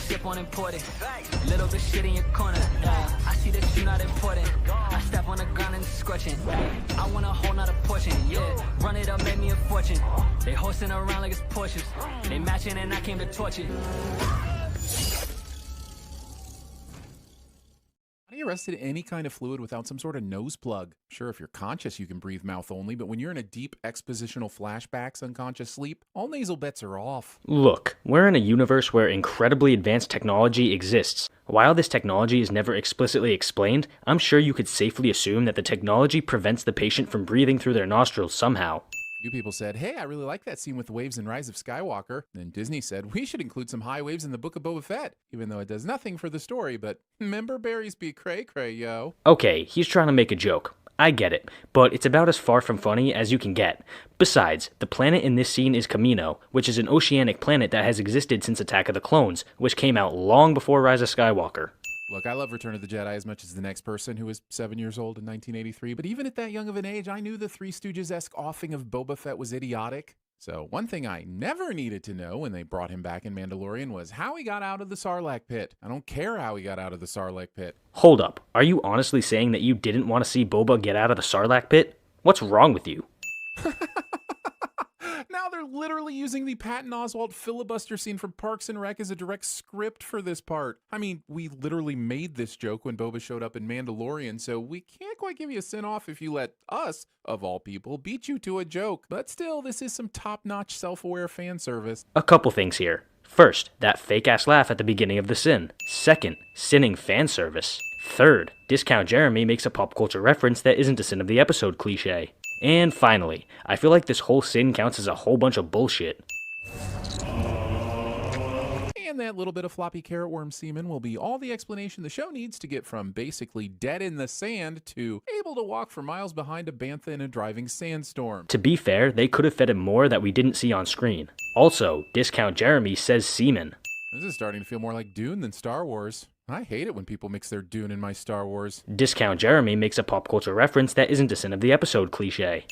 ship on imported. Little bit shit in your corner. I see that you not important. I step on the ground and scorching. I want a whole nother portion. Yeah, run it up, make me a fortune. They horsing around like it's Porsches. They matching and I came to torch it. Are you arrested any kind of fluid without some sort of nose plug? Sure, if you're conscious, you can breathe mouth only, but when you're in a deep expositional flashbacks unconscious sleep, all nasal bets are off. Look, we're in a universe where incredibly advanced technology exists. While this technology is never explicitly explained, I'm sure you could safely assume that the technology prevents the patient from breathing through their nostrils somehow. Few people said, hey, I really like that scene with the waves in Rise of Skywalker. And Disney said, we should include some high waves in the Book of Boba Fett, even though it does nothing for the story, but remember berries be cray-cray, yo. Okay, he's trying to make a joke. I get it, but it's about as far from funny as you can get. Besides, the planet in this scene is Kamino, which is an oceanic planet that has existed since Attack of the Clones, which came out long before Rise of Skywalker. Look, I love Return of the Jedi as much as the next person who was 7 years old in 1983, but even at that young of an age, I knew the Three Stooges-esque offing of Boba Fett was idiotic. So one thing I never needed to know when they brought him back in Mandalorian was how he got out of the Sarlacc pit. I don't care how he got out of the Sarlacc pit. Hold up, are you honestly saying that you didn't want to see Boba get out of the Sarlacc pit? What's wrong with you? Now they're literally using the Patton Oswalt filibuster scene from Parks and Rec as a direct script for this part. I mean, we literally made this joke when Boba showed up in Mandalorian, so we can't quite give you a send-off if you let us, of all people, beat you to a joke. But still, this is some top-notch self-aware fan service. A couple things here. First, that fake-ass laugh at the beginning of the sin. Second, sinning fan service. Third, Discount Jeremy makes a pop culture reference that isn't a sin of the episode cliche. And finally, I feel like this whole sin counts as a whole bunch of bullshit. And that little bit of floppy carrot worm semen will be all the explanation the show needs to get from basically dead in the sand to able to walk for miles behind a bantha in a driving sandstorm. To be fair, they could have fed him more that we didn't see on screen. Also, Discount Jeremy says semen. This is starting to feel more like Dune than Star Wars. I hate it when people mix their Dune and my Star Wars. Discount Jeremy makes a pop culture reference that isn't a sin of the episode cliche.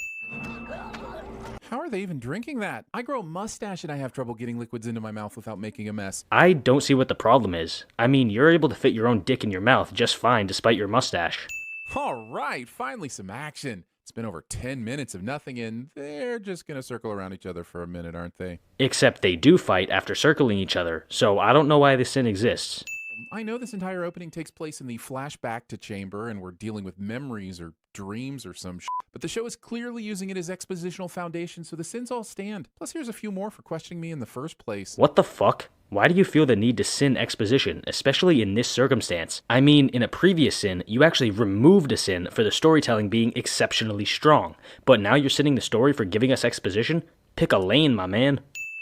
How are they even drinking that? I grow a mustache and I have trouble getting liquids into my mouth without making a mess. I don't see what the problem is. I mean, you're able to fit your own dick in your mouth just fine despite your mustache. All right, finally some action. It's been over 10 minutes of nothing and they're just gonna circle around each other for a minute, aren't they? Except they do fight after circling each other, so I don't know why this sin exists. I know this entire opening takes place in the flashback to chamber and we're dealing with memories or dreams or some shit, but the show is clearly using it as expositional foundation, so the sins all stand. Plus here's a few more for questioning me in the first place. What the fuck? Why do you feel the need to sin exposition, especially in this circumstance? I mean, in a previous sin, you actually removed a sin for the storytelling being exceptionally strong, but now you're sinning the story for giving us exposition? Pick a lane, my man.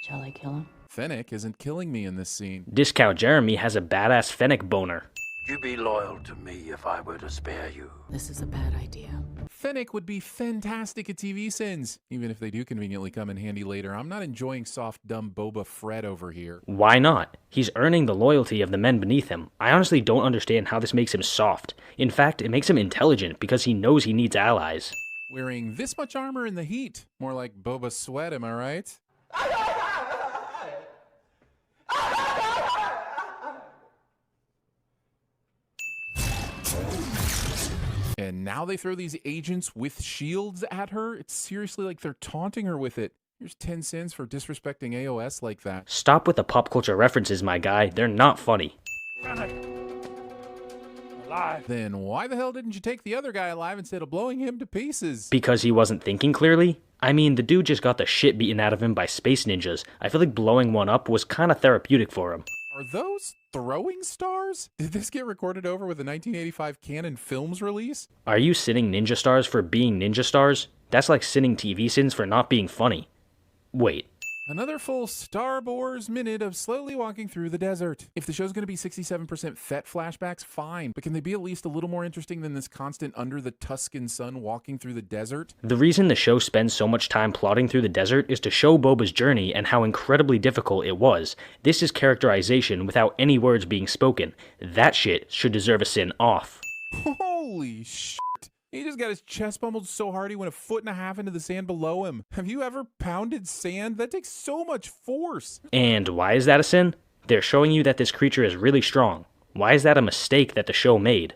Shall I kill him? Fennec isn't killing me in this scene. Discount Jeremy has a badass Fennec boner. You be loyal to me if I were to spare you. This is a bad idea. Fennec would be fantastic at TV sins, even if they do conveniently come in handy later. I'm not enjoying soft, dumb Boba Fett over here. Why not? He's earning the loyalty of the men beneath him. I honestly don't understand how this makes him soft. In fact, it makes him intelligent because he knows he needs allies. Wearing this much armor in the heat. More like Boba Sweat, am I right? And now they throw these agents with shields at her? It's seriously like they're taunting her with it. Here's 10 cents for disrespecting AOS like that. Stop with the pop culture references, my guy. They're not funny. Alive. Then why the hell didn't you take the other guy alive instead of blowing him to pieces? Because he wasn't thinking clearly? I mean, the dude just got the shit beaten out of him by space ninjas. I feel like blowing one up was kinda therapeutic for him. Are those throwing stars? Did this get recorded over with a 1985 Canon Films release? Are you sinning ninja stars for being ninja stars? That's like sinning TV sins for not being funny. Wait. Another full Star Wars minute of slowly walking through the desert. If the show's going to be 67% Fett flashbacks, fine. But can they be at least a little more interesting than this constant under the Tuscan sun walking through the desert? The reason the show spends so much time plotting through the desert is to show Boba's journey and how incredibly difficult it was. This is characterization without any words being spoken. That shit should deserve a sin off. Holy shit. He just got his chest pummeled so hard he went 1.5 feet into the sand below him. Have you ever pounded sand? That takes so much force. And why is that a sin? They're showing you that this creature is really strong. Why is that a mistake that the show made?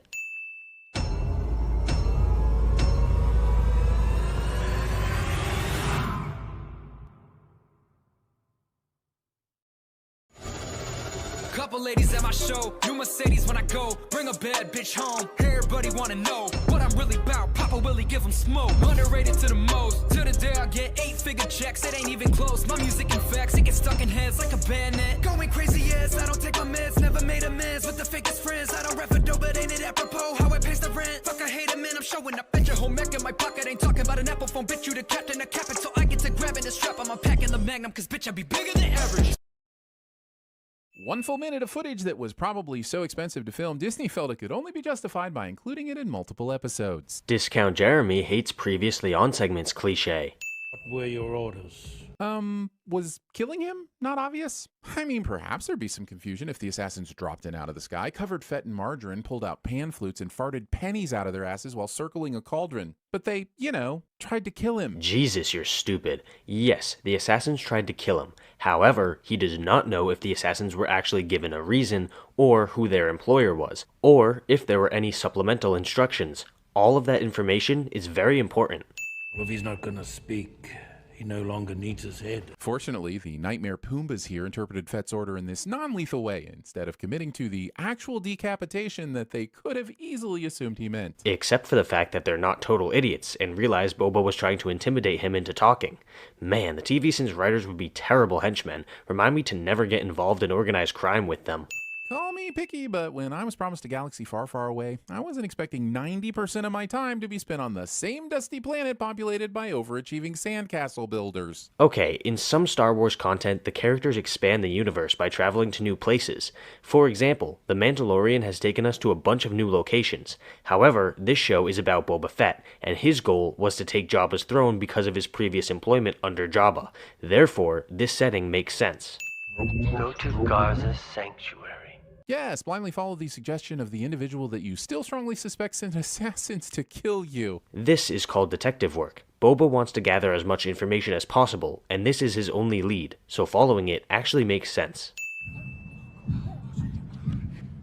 Couple ladies at my show, new Mercedes when I go. Bring a bad bitch home. Everybody wanna know what I'm really about. Papa Willie give them smoke. Underrated to the most. To the day I get 8-figure checks, it ain't even close. My music and facts, it gets stuck in heads like a bayonet. Going crazy, yes, I don't take my meds. Never made amends with the fakest friends. I don't rap for dough, but ain't it apropos how I pays the rent? Fuck, I hate it, man, I'm showing up at your home ec in my pocket. Ain't talking about an Apple phone, bitch, you the captain of cap it. So I get to grabbing the strap, I'm unpacking the magnum, cause bitch, I be bigger than average. One full minute of footage that was probably so expensive to film, Disney felt it could only be justified by including it in multiple episodes. Discount Jeremy hates previously on segments cliche. What were your orders? Was killing him not obvious? I mean, perhaps there'd be some confusion if the assassins dropped in out of the sky, covered Fett in margarine, pulled out pan flutes, and farted pennies out of their asses while circling a cauldron. But they, tried to kill him. Jesus, you're stupid. Yes, the assassins tried to kill him. However, he does not know if the assassins were actually given a reason, or who their employer was, or if there were any supplemental instructions. All of that information is very important. Well, if he's not gonna speak, he no longer needs his head. Fortunately, the Nightmare Poombas here interpreted Fett's order in this non-lethal way, instead of committing to the actual decapitation that they could have easily assumed he meant. Except for the fact that they're not total idiots and realized Boba was trying to intimidate him into talking. Man, the TV Sin's writers would be terrible henchmen. Remind me to never get involved in organized crime with them. Call me picky, but when I was promised a galaxy far, far away, I wasn't expecting 90% of my time to be spent on the same dusty planet populated by overachieving sandcastle builders. Okay, in some Star Wars content, the characters expand the universe by traveling to new places. For example, The Mandalorian has taken us to a bunch of new locations. However, this show is about Boba Fett, and his goal was to take Jabba's throne because of his previous employment under Jabba. Therefore, this setting makes sense. Go to Garza's sanctuary. Yes, blindly follow the suggestion of the individual that you still strongly suspect sent assassins to kill you. This is called detective work. Boba wants to gather as much information as possible, and this is his only lead, so following it actually makes sense.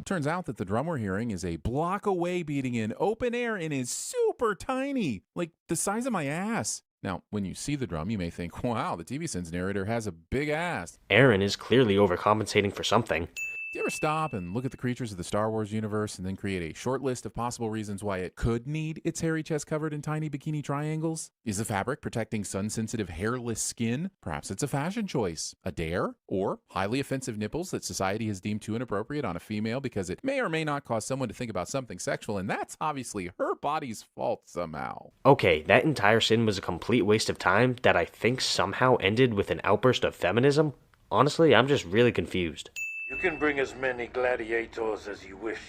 Turns out that the drum we're hearing is a block away beating in open air and is super tiny, like the size of my ass. Now, when you see the drum, you may think, wow, the TV Sins narrator has a big ass. Aaron is clearly overcompensating for something. Do you ever stop and look at the creatures of the Star Wars universe and then create a short list of possible reasons why it could need its hairy chest covered in tiny bikini triangles? Is the fabric protecting sun-sensitive hairless skin? Perhaps it's a fashion choice, a dare, or highly offensive nipples that society has deemed too inappropriate on a female because it may or may not cause someone to think about something sexual, and that's obviously her body's fault somehow. Okay, that entire sin was a complete waste of time that I think somehow ended with an outburst of feminism? Honestly, I'm just really confused. You can bring as many gladiators as you wish,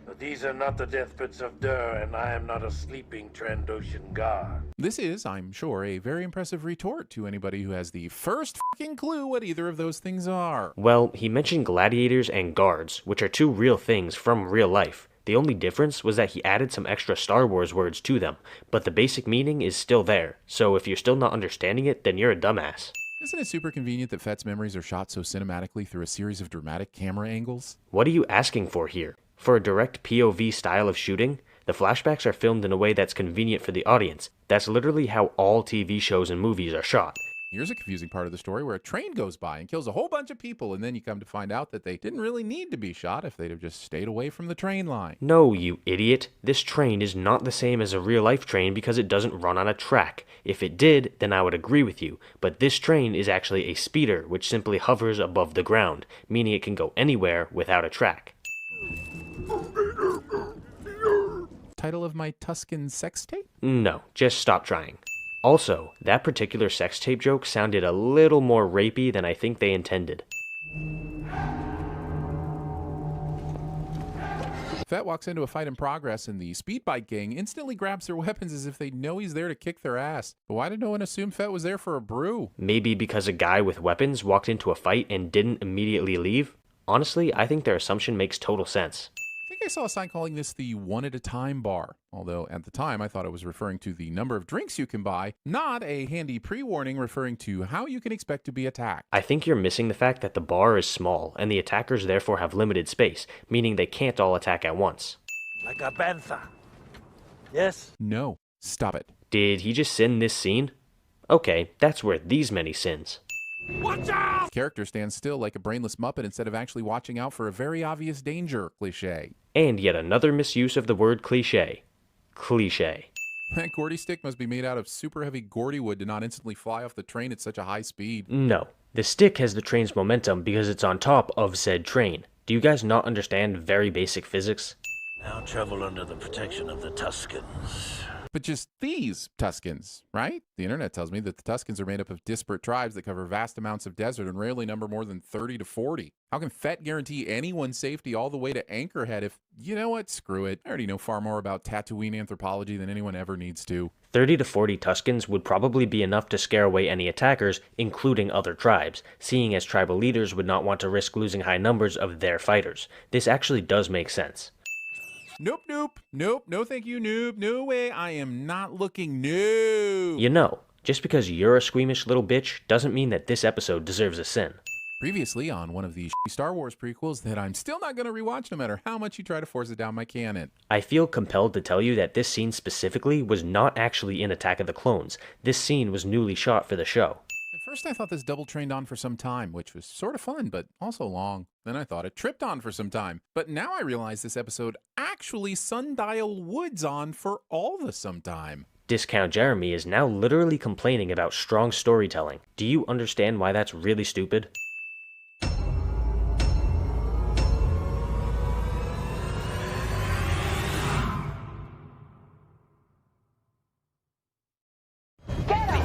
but these are not the deathbeds of Dur, and I am not a sleeping Trandoshan god. This is, I'm sure, a very impressive retort to anybody who has the first fucking clue what either of those things are. Well, he mentioned gladiators and guards, which are two real things from real life. The only difference was that he added some extra Star Wars words to them, but the basic meaning is still there, so if you're still not understanding it, then you're a dumbass. Isn't it super convenient that Fett's memories are shot so cinematically through a series of dramatic camera angles? What are you asking for here? For a direct POV style of shooting, the flashbacks are filmed in a way that's convenient for the audience. That's literally how all TV shows and movies are shot. Here's a confusing part of the story where a train goes by and kills a whole bunch of people, and then you come to find out that they didn't really need to be shot if they'd have just stayed away from the train line. No, you idiot. This train is not the same as a real-life train because it doesn't run on a track. If it did, then I would agree with you. But this train is actually a speeder, which simply hovers above the ground, meaning it can go anywhere without a track. Title of my Tuscan sex tape? No, just stop trying. Also, that particular sex tape joke sounded a little more rapey than I think they intended. Fett walks into a fight in progress, and the speed bike gang instantly grabs their weapons as if they know he's there to kick their ass. But why did no one assume Fett was there for a brew? Maybe because a guy with weapons walked into a fight and didn't immediately leave? Honestly, I think their assumption makes total sense. I think I saw a sign calling this the one at a time bar, although at the time I thought it was referring to the number of drinks you can buy, not a handy pre-warning referring to how you can expect to be attacked. I think you're missing the fact that the bar is small, and the attackers therefore have limited space, meaning they can't all attack at once. Like a panther. Yes? No, stop it. Did he just sin this scene? Okay, that's worth these many sins. Watch out! Character stands still like a brainless Muppet instead of actually watching out for a very obvious danger, cliché. And yet another misuse of the word cliché. Cliché. That Gordy stick must be made out of super heavy Gordy wood to not instantly fly off the train at such a high speed. No, the stick has the train's momentum because it's on top of said train. Do you guys not understand very basic physics? Now travel under the protection of the Tuscans. But just these Tuscans, right? The internet tells me that the Tuscans are made up of disparate tribes that cover vast amounts of desert and rarely number more than 30 to 40. How can Fett guarantee anyone's safety all the way to Anchorhead if, you know what, screw it. I already know far more about Tatooine anthropology than anyone ever needs to. 30 to 40 Tuscans would probably be enough to scare away any attackers, including other tribes, seeing as tribal leaders would not want to risk losing high numbers of their fighters. This actually does make sense. Nope, no thank you, noob, no way, I am not looking, no. You know, just because you're a squeamish little bitch doesn't mean that this episode deserves a sin. Previously on one of the Star Wars prequels that I'm still not going to rewatch no matter how much you try to force it down my canon. I feel compelled to tell you that this scene specifically was not actually in Attack of the Clones. This scene was newly shot for the show. At first I thought this double trained on for some time, which was sort of fun, but also long. Then I thought it tripped on for some time. But now I realize this episode actually sundial woods on for all the some time. Discount Jeremy is now literally complaining about strong storytelling. Do you understand why that's really stupid?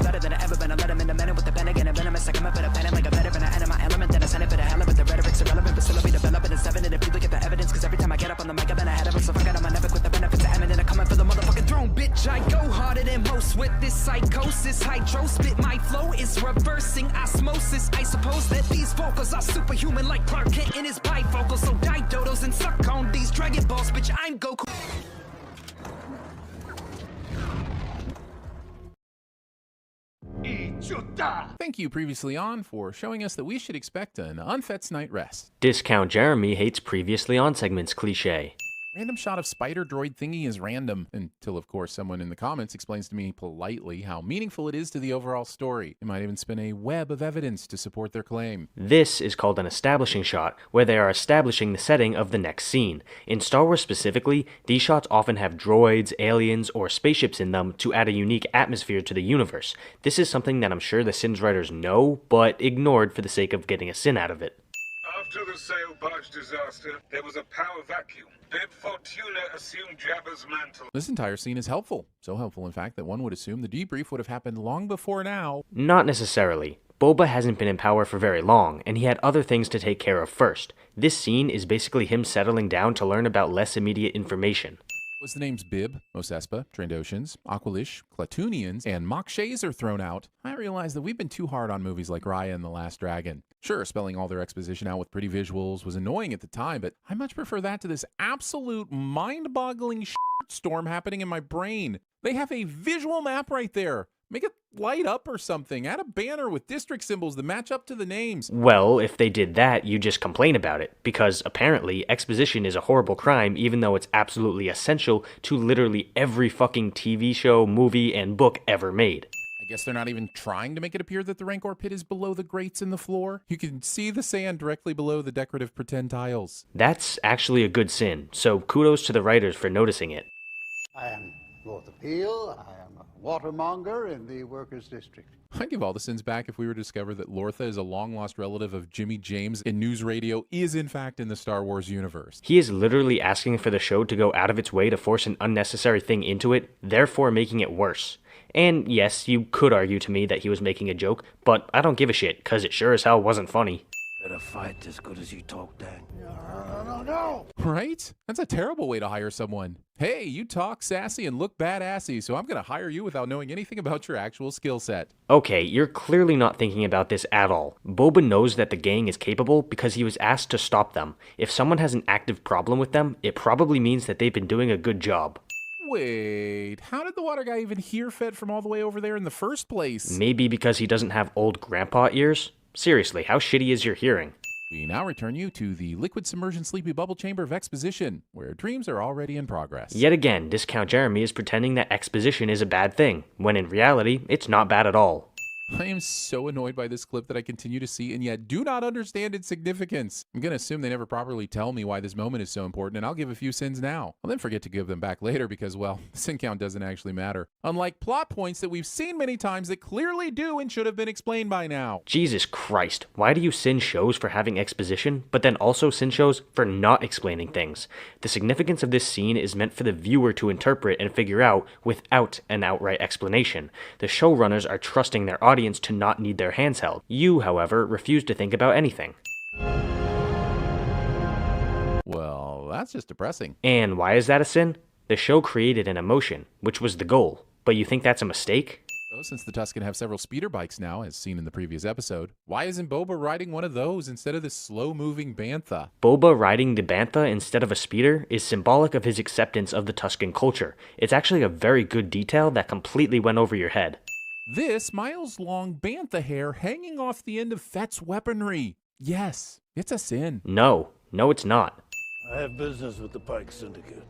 Better than I ever been. I let him in the minute with the pen again. And venomous, I come up with a pen like a veteran. I add my element, then I send it for the hell of it. The rhetoric's irrelevant, but still I'll be developing. It's 7 and if you look at the evidence, cause every time I get up on the mic, I've been ahead of it. So if I got on my neck with the benefits of eminent, I'm coming for the motherfucking throne, bitch. I go harder than most with this psychosis. Hydro spit, my flow is reversing osmosis. I suppose that these vocals are superhuman like Clark Kent in his bifocal. So die dodos and suck on these Dragon Balls, bitch. I'm Goku. Thank you previously on for showing us that we should expect an unfet's night rest. Discount Jeremy hates previously on segments cliché. Random shot of spider droid thingy is random, until of course someone in the comments explains to me politely how meaningful it is to the overall story. They might even spin a web of evidence to support their claim. This is called an establishing shot, where they are establishing the setting of the next scene. In Star Wars specifically, these shots often have droids, aliens, or spaceships in them to add a unique atmosphere to the universe. This is something that I'm sure the Sins writers know, but ignored for the sake of getting a sin out of it. After the sail barge disaster, there was a power vacuum. Bib Fortuna assumed Jabba's mantle. This entire scene is helpful. So helpful, in fact, that one would assume the debrief would have happened long before now. Not necessarily. Boba hasn't been in power for very long, and he had other things to take care of first. This scene is basically him settling down to learn about less immediate information. Was the names Bib, Mos Espa, Trandoshans, Aqualish, Klatooinians, and Mokshays are thrown out, I realize that we've been too hard on movies like Raya and the Last Dragon. Sure, spelling all their exposition out with pretty visuals was annoying at the time, but I much prefer that to this absolute mind-boggling storm happening in my brain. They have a visual map right there. Make it light up or something. Add a banner with district symbols that match up to the names. Well, if they did that, you just complain about it, because apparently exposition is a horrible crime even though it's absolutely essential to literally every fucking TV show, movie, and book ever made. I guess they're not even trying to make it appear that the Rancor pit is below the grates in the floor. You can see the sand directly below the decorative pretend tiles. That's actually a good sin, so kudos to the writers for noticing it. I am Lord Appeal. I am a watermonger in the Workers' District. I'd give all the sins back if we were to discover that Lortha is a long-lost relative of Jimmy James and News Radio is in fact in the Star Wars universe. He is literally asking for the show to go out of its way to force an unnecessary thing into it, therefore making it worse. And yes, you could argue to me that he was making a joke, but I don't give a shit, cause it sure as hell wasn't funny. Better fight as good as you talk, Dan. Oh, no! Right? That's a terrible way to hire someone. Hey, you talk sassy and look badassy, so I'm going to hire you without knowing anything about your actual skill set. Okay, you're clearly not thinking about this at all. Boba knows that the gang is capable because he was asked to stop them. If someone has an active problem with them, it probably means that they've been doing a good job. Wait, how did the water guy even hear Fett from all the way over there in the first place? Maybe because he doesn't have old grandpa ears? Seriously, how shitty is your hearing? We now return you to the liquid submersion sleepy bubble chamber of exposition, where dreams are already in progress. Yet again, Discount Jeremy is pretending that exposition is a bad thing, when in reality, it's not bad at all. I am so annoyed by this clip that I continue to see and yet do not understand its significance. I'm going to assume they never properly tell me why this moment is so important, and I'll give a few sins now. I'll then forget to give them back later because, well, the sin count doesn't actually matter. Unlike plot points that we've seen many times that clearly do and should have been explained by now. Jesus Christ, why do you sin shows for having exposition, but then also sin shows for not explaining things? The significance of this scene is meant for the viewer to interpret and figure out without an outright explanation. The showrunners are trusting their audience to not need their hands held. You, however, refuse to think about anything. Well, that's just depressing. And why is that a sin? The show created an emotion, which was the goal. But you think that's a mistake? So, since the Tusken have several speeder bikes now, as seen in the previous episode, why isn't Boba riding one of those instead of this slow-moving bantha? Boba riding the bantha instead of a speeder is symbolic of his acceptance of the Tusken culture. It's actually a very good detail that completely went over your head. This miles-long bantha hair hanging off the end of Fett's weaponry. Yes, it's a sin. No, it's not. I have business with the Pike Syndicate.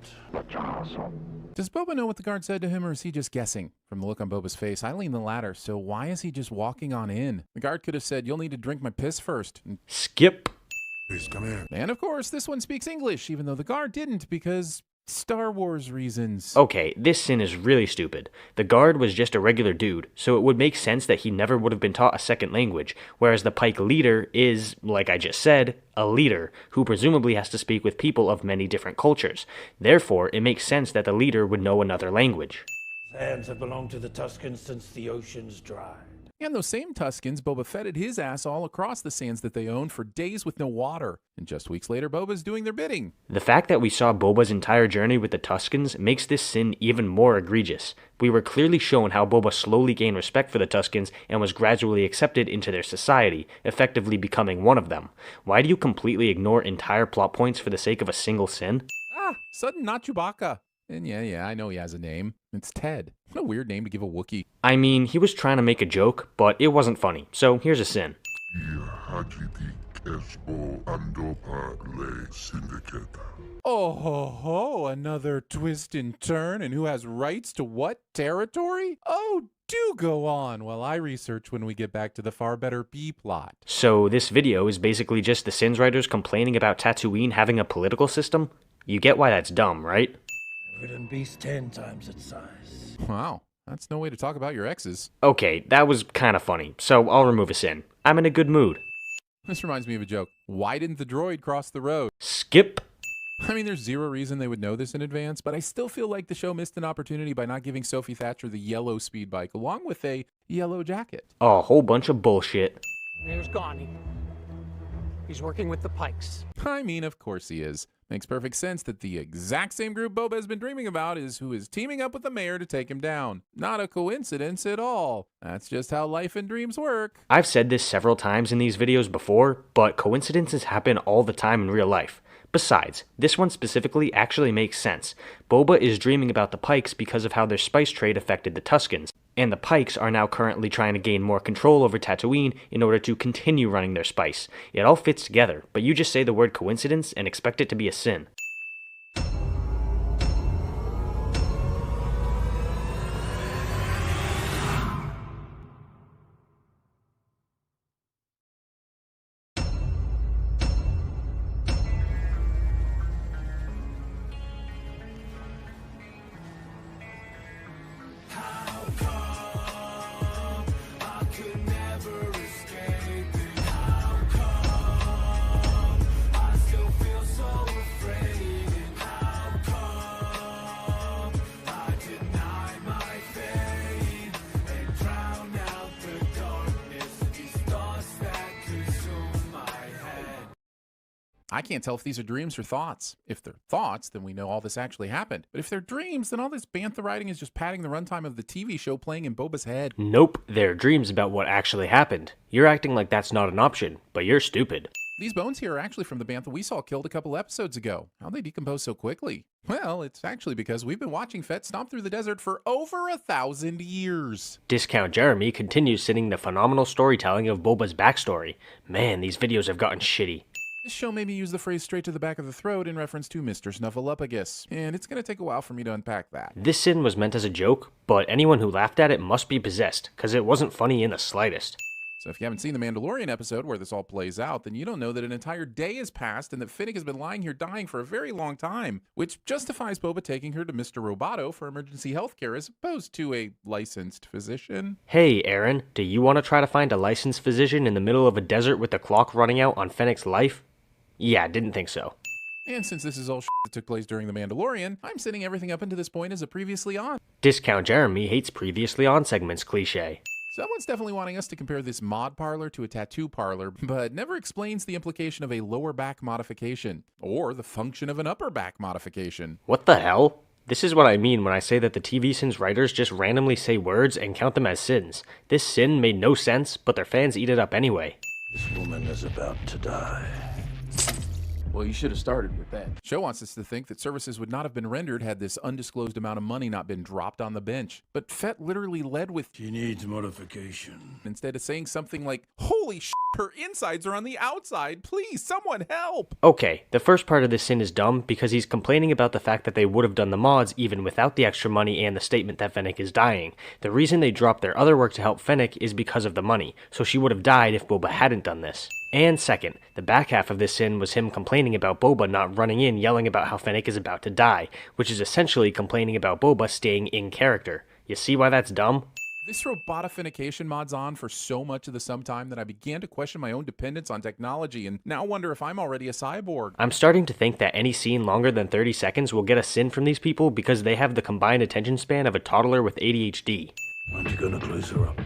Does Boba know what the guard said to him, or is he just guessing? From the look on Boba's face, I lean the latter, so why is he just walking on in? The guard could have said, "You'll need to drink my piss first." Skip. Please come in. And of course, this one speaks English, even though the guard didn't, because Star Wars reasons. Okay, this sin is really stupid. The guard was just a regular dude, so it would make sense that he never would have been taught a second language, whereas the Pike leader is, like I just said, a leader, who presumably has to speak with people of many different cultures. Therefore, it makes sense that the leader would know another language. Sands have belonged to the Tuskens since the oceans dried. And those same Tuskens, Boba Fetted his ass all across the sands that they owned for days with no water. And just weeks later, Boba's doing their bidding. The fact that we saw Boba's entire journey with the Tuskens makes this sin even more egregious. We were clearly shown how Boba slowly gained respect for the Tuskens and was gradually accepted into their society, effectively becoming one of them. Why do you completely ignore entire plot points for the sake of a single sin? Sudden not Chewbacca. And yeah, I know he has a name. It's Ted. What a weird name to give a Wookiee. I mean, he was trying to make a joke, but it wasn't funny, so here's a sin. Oh ho, another twist and turn, and who has rights to what territory? Oh, do go on while I research when we get back to the far better B-plot. So this video is basically just the Sins writers complaining about Tatooine having a political system? You get why that's dumb, right? Ridden beast 10 times its size. Wow, that's no way to talk about your exes. Okay, that was kind of funny, so I'll remove a sin. I'm in a good mood. This reminds me of a joke. Why didn't the droid cross the road? Skip. I mean, there's zero reason they would know this in advance, but I still feel like the show missed an opportunity by not giving Sophie Thatcher the yellow speed bike along with a yellow jacket. A whole bunch of bullshit. There's GAWNE. He's working with the Pikes. I mean, of course he is. Makes perfect sense that the exact same group Boba has been dreaming about is who is teaming up with the mayor to take him down. Not a coincidence at all. That's just how life and dreams work. I've said this several times in these videos before, but coincidences happen all the time in real life. Besides, this one specifically actually makes sense. Boba is dreaming about the Pikes because of how their spice trade affected the Tuskens, and the Pikes are now currently trying to gain more control over Tatooine in order to continue running their spice. It all fits together, but you just say the word coincidence and expect it to be a sin. I can't tell if these are dreams or thoughts. If they're thoughts, then we know all this actually happened. But if they're dreams, then all this bantha writing is just padding the runtime of the TV show playing in Boba's head. Nope, they're dreams about what actually happened. You're acting like that's not an option, but you're stupid. These bones here are actually from the bantha we saw killed a couple episodes ago. How'd they decompose so quickly? Well, it's actually because we've been watching Fett stomp through the desert for over 1,000 years. Discount Jeremy continues sending the phenomenal storytelling of Boba's backstory. Man, these videos have gotten shitty. This show made me use the phrase straight to the back of the throat in reference to Mr. Snuffleupagus, and it's going to take a while for me to unpack that. This sin was meant as a joke, but anyone who laughed at it must be possessed, cause it wasn't funny in the slightest. So if you haven't seen the Mandalorian episode where this all plays out, then you don't know that an entire day has passed and that Finnick has been lying here dying for a very long time, which justifies Boba taking her to Mr. Roboto for emergency health care as opposed to a licensed physician. Hey, Aaron, do you want to try to find a licensed physician in the middle of a desert with the clock running out on Fennec's life? Yeah, didn't think so. And since this is all shit that took place during The Mandalorian, I'm setting everything up until this point as a previously on. Discount Jeremy hates previously on segments cliche. Someone's definitely wanting us to compare this mod parlor to a tattoo parlor, but never explains the implication of a lower back modification, or the function of an upper back modification. What the hell? This is what I mean when I say that the TV Sins writers just randomly say words and count them as sins. This sin made no sense, but their fans eat it up anyway. This woman is about to die. Well, you should have started with that. Show wants us to think that services would not have been rendered had this undisclosed amount of money not been dropped on the bench. But Fett literally led with, She needs modification. instead of saying something like, holy shit, her insides are on the outside, please, someone help! Okay, the first part of this sin is dumb because he's complaining about the fact that they would have done the mods even without the extra money and the statement that Fennec is dying. The reason they dropped their other work to help Fennec is because of the money, so she would have died if Boba hadn't done this. And second, the back half of this sin was him complaining about Boba not running in yelling about how Fennec is about to die, which is essentially complaining about Boba staying in character. You see why that's dumb? This robotofinication mod's on for so much of the sometime that I began to question my own dependence on technology and now wonder if I'm already a cyborg. I'm starting to think that any scene longer than 30 seconds will get a sin from these people because they have the combined attention span of a toddler with ADHD. Aren't you gonna close her up?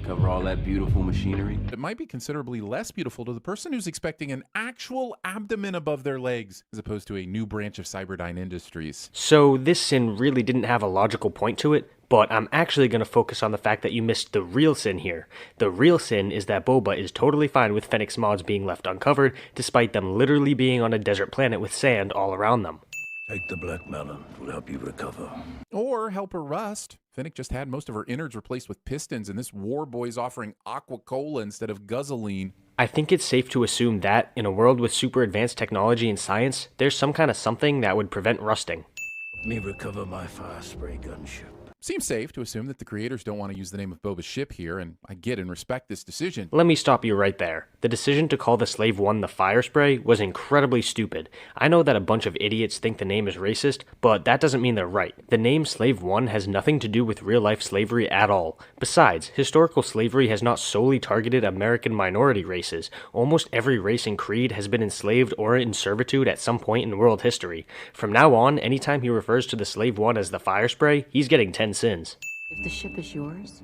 Cover all that beautiful machinery. It might be considerably less beautiful to the person who's expecting an actual abdomen above their legs, as opposed to a new branch of Cyberdyne Industries. So this sin really didn't have a logical point to it, but I'm actually going to focus on the fact that you missed the real sin here. The real sin is that Boba is totally fine with Fennec's mods being left uncovered, despite them literally being on a desert planet with sand all around them. Take the black melon. It will help you recover. Or help her rust. Fennec just had most of her innards replaced with pistons, and this war boy's offering aqua-cola instead of guzzling. I think it's safe to assume that, in a world with super advanced technology and science, there's some kind of something that would prevent rusting. Help me recover my fire spray gunship. Seems safe to assume that the creators don't want to use the name of Boba's ship here, and I get and respect this decision. Let me stop you right there. The decision to call the Slave One the Fire Spray was incredibly stupid. I know that a bunch of idiots think the name is racist, but that doesn't mean they're right. The name Slave One has nothing to do with real-life slavery at all. Besides, historical slavery has not solely targeted American minority races. Almost every race and creed has been enslaved or in servitude at some point in world history. From now on, anytime he refers to the Slave One as the Fire Spray, he's getting 10 sins. If the ship is yours,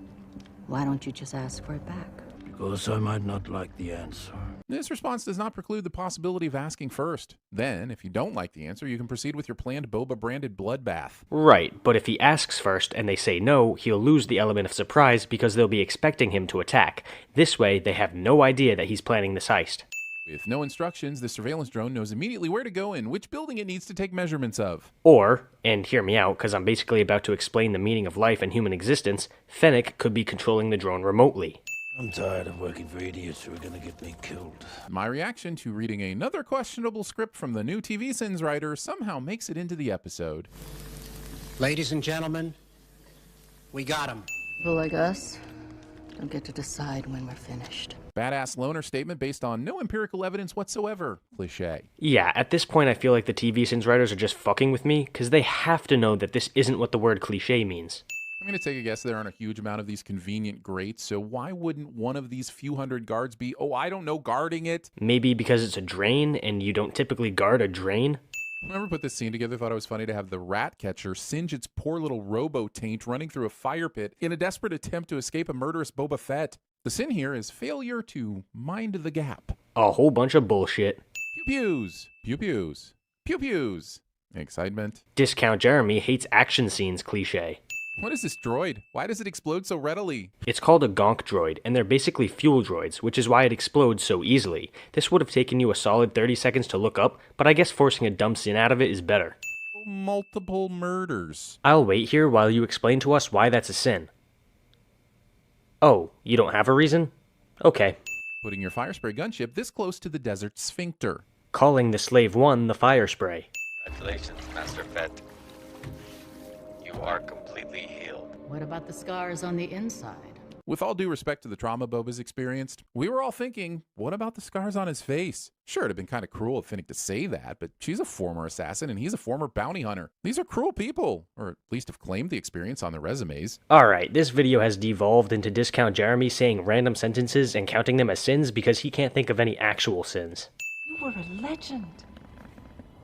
why don't you just ask for it back? Because I might not like the answer. This response does not preclude the possibility of asking first. Then, if you don't like the answer, you can proceed with your planned Boba-branded bloodbath. Right, but if he asks first and they say no, he'll lose the element of surprise because they'll be expecting him to attack. This way, they have no idea that he's planning this heist. With no instructions, the surveillance drone knows immediately where to go and which building it needs to take measurements of. Or, and hear me out because I'm basically about to explain the meaning of life and human existence, Fennec could be controlling the drone remotely. I'm tired of working for idiots who are gonna get me killed. My reaction to reading another questionable script from the new TV Sins writer somehow makes it into the episode. Ladies and gentlemen, we got him. People like us don't get to decide when we're finished. Badass loner statement based on no empirical evidence whatsoever. Cliché. Yeah, at this point I feel like the TV Sins writers are just fucking with me because they have to know that this isn't what the word cliché means. I'm going to take a guess there aren't a huge amount of these convenient grates, so why wouldn't one of these few hundred guards be, oh, I don't know, guarding it? Maybe because it's a drain and you don't typically guard a drain? Whoever put this scene together thought it was funny to have the rat catcher singe its poor little robo-taint running through a fire pit in a desperate attempt to escape a murderous Boba Fett. The sin here is failure to mind the gap. A whole bunch of bullshit. Pew-pews. Pew-pews. Pew-pews. Excitement. Discount Jeremy hates action scenes cliche. What is this droid? Why does it explode so readily? It's called a GAWNE droid, and they're basically fuel droids, which is why it explodes so easily. This would have taken you a solid 30 seconds to look up, but I guess forcing a dumb scene out of it is better. Multiple murders. I'll wait here while you explain to us why that's a sin. Oh, you don't have a reason? Okay. Putting your fire spray gunship this close to the desert sphincter. Calling the Slave 1 the fire spray. Congratulations, Master Fett. You are completely healed. What about the scars on the inside? With all due respect to the trauma Boba's experienced, we were all thinking, what about the scars on his face? Sure, it'd have been kind of cruel of Finnick to say that, but she's a former assassin and he's a former bounty hunter. These are cruel people, or at least have claimed the experience on their resumes. Alright, this video has devolved into Discount Jeremy saying random sentences and counting them as sins because he can't think of any actual sins. You were a legend.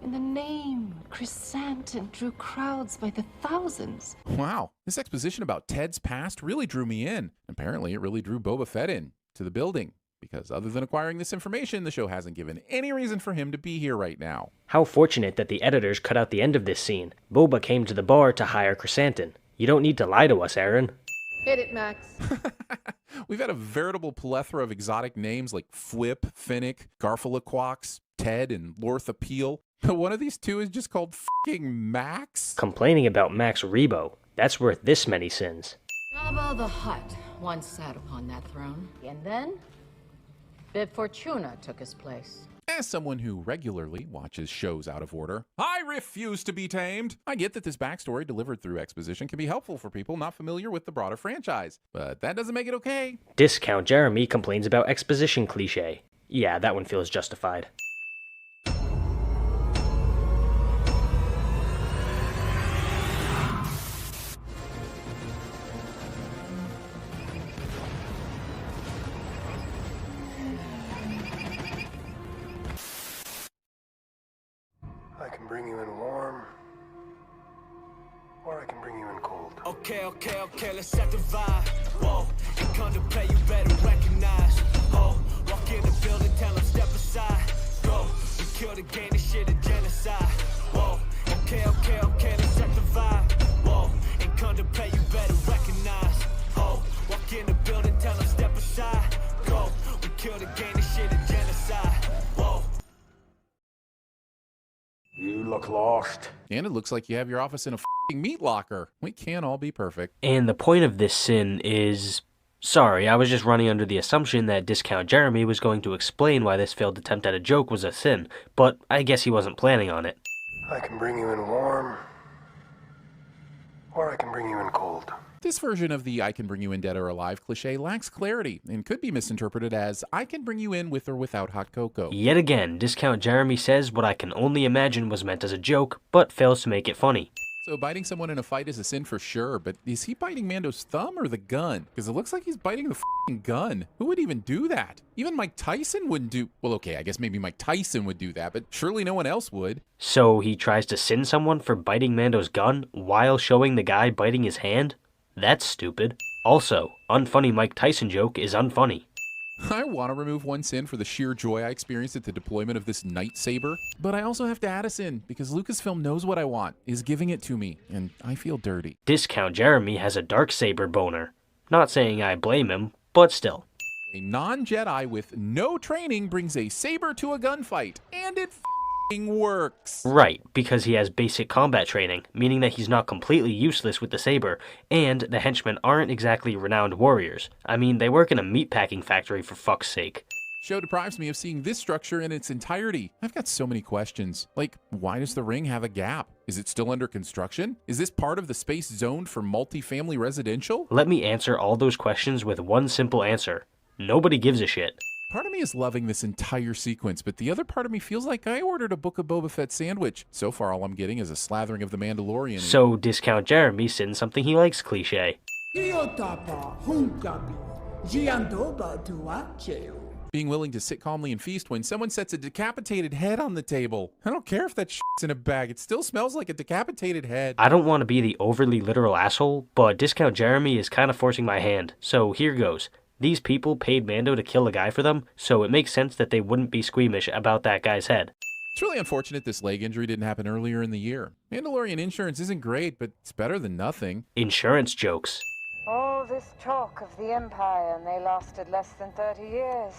In the name, Chrysanthemum drew crowds by the thousands. Wow, this exposition about Ted's past really drew me in. Apparently, it really drew Boba Fett in to the building, because other than acquiring this information, the show hasn't given any reason for him to be here right now. How fortunate that the editors cut out the end of this scene. Boba came to the bar to hire Chrysanthemum. You don't need to lie to us, Aaron. Hit it, Max. We've had a veritable plethora of exotic names like Flip, Finnick, Garfalaquox, Ted, and Lortha Peel. But one of these two is just called f***ing Max? Complaining about Max Rebo. That's worth this many sins. Jabba the Hutt once sat upon that throne. And then, Bib Fortuna took his place. As someone who regularly watches shows out of order, I refuse to be tamed. I get that this backstory delivered through exposition can be helpful for people not familiar with the broader franchise, but that doesn't make it okay. Discount Jeremy complains about exposition cliche. Yeah, that one feels justified. I can bring you in warm, or I can bring you in cold. Okay, let's set the vibe. Whoa, you contemplate, you better recognize. Oh, walk in the building, tell them step aside. Go, we kill the game, this shit a genocide. Whoa, okay, let's set the vibe. Whoa, and contemplate, you better recognize. Oh, walk in the building, tell them step aside. Go, we kill the game, this shit a genocide. Whoa. You look lost. And it looks like you have your office in a f***ing meat locker. We can't all be perfect. And the point of this sin is... Sorry, I was just running under the assumption that Discount Jeremy was going to explain why this failed attempt at a joke was a sin, but I guess he wasn't planning on it. I can bring you in warm, or I can bring you in cold. This version of the I can bring you in dead or alive cliche lacks clarity and could be misinterpreted as I can bring you in with or without hot cocoa. Yet again, Discount Jeremy says what I can only imagine was meant as a joke, but fails to make it funny. So biting someone in a fight is a sin for sure, but is he biting Mando's thumb or the gun? Because it looks like he's biting the f***ing gun. Who would even do that? Even Mike Tyson wouldn't do... Well, okay, I guess maybe Mike Tyson would do that, but surely no one else would. So he tries to sin someone for biting Mando's gun while showing the guy biting his hand? That's stupid. Also, unfunny Mike Tyson joke is unfunny. I want to remove one sin for the sheer joy I experienced at the deployment of this lightsaber, but I also have to add a sin because Lucasfilm knows what I want, is giving it to me, and I feel dirty. Discount Jeremy has a Darksaber boner. Not saying I blame him, but still. A non-Jedi with no training brings a saber to a gunfight, and it works. Right, because he has basic combat training, meaning that he's not completely useless with the saber, and the henchmen aren't exactly renowned warriors. I mean, they work in a meatpacking factory for fuck's sake. Show deprives me of seeing this structure in its entirety. I've got so many questions. Like, why does the ring have a gap? Is it still under construction? Is this part of the space zoned for multifamily residential? Let me answer all those questions with one simple answer. Nobody gives a shit. Part of me is loving this entire sequence, but the other part of me feels like I ordered a Book of Boba Fett sandwich. So far, all I'm getting is a slathering of the Mandalorian. So, Discount Jeremy sends something he likes cliche. Being willing to sit calmly and feast when someone sets a decapitated head on the table. I don't care if that shit's in a bag, it still smells like a decapitated head. I don't want to be the overly literal asshole, but Discount Jeremy is kind of forcing my hand, so here goes. These people paid Mando to kill a guy for them, so it makes sense that they wouldn't be squeamish about that guy's head. It's really unfortunate this leg injury didn't happen earlier in the year. Mandalorian insurance isn't great, but it's better than nothing. Insurance jokes. All this talk of the Empire, and they lasted less than 30 years.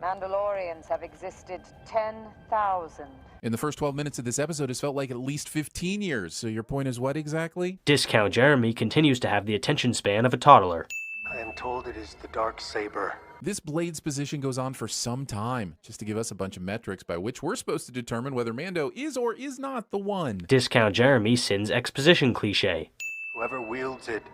Mandalorians have existed 10,000. In the first 12 minutes of this episode, it's felt like at least 15 years, so your point is what exactly? Discount Jeremy continues to have the attention span of a toddler. I am told it is the dark saber. This blade's position goes on for some time, just to give us a bunch of metrics by which we're supposed to determine whether Mando is or is not the one. Discount Jeremy sins exposition cliche. Whoever wields it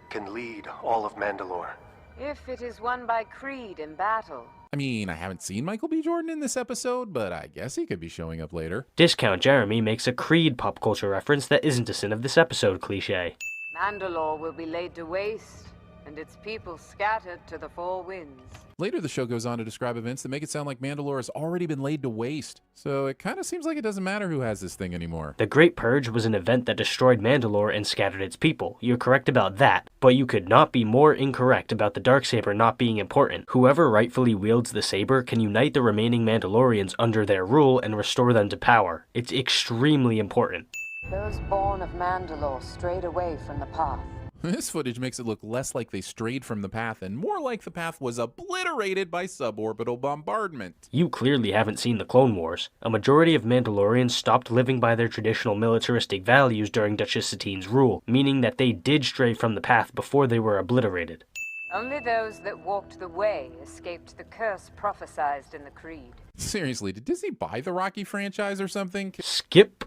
can lead all of Mandalore. If it is won by Creed in battle. I mean, I haven't seen Michael B. Jordan in this episode, but I guess he could be showing up later. Discount Jeremy makes a Creed pop culture reference that isn't a sin of this episode cliche. Mandalore will be laid to waste, and its people scattered to the four winds. Later, the show goes on to describe events that make it sound like Mandalore has already been laid to waste. So it kind of seems like it doesn't matter who has this thing anymore. The Great Purge was an event that destroyed Mandalore and scattered its people. You're correct about that, but you could not be more incorrect about the Darksaber not being important. Whoever rightfully wields the saber can unite the remaining Mandalorians under their rule and restore them to power. It's extremely important. Those born of Mandalore strayed away from the path. This footage makes it look less like they strayed from the path and more like the path was obliterated by suborbital bombardment. You clearly haven't seen the Clone Wars. A majority of Mandalorians stopped living by their traditional militaristic values during Duchess Satine's rule, meaning that they did stray from the path before they were obliterated. Only those that walked the way escaped the curse prophesied in the Creed. Seriously, did Disney buy the Rocky franchise or something? Skip.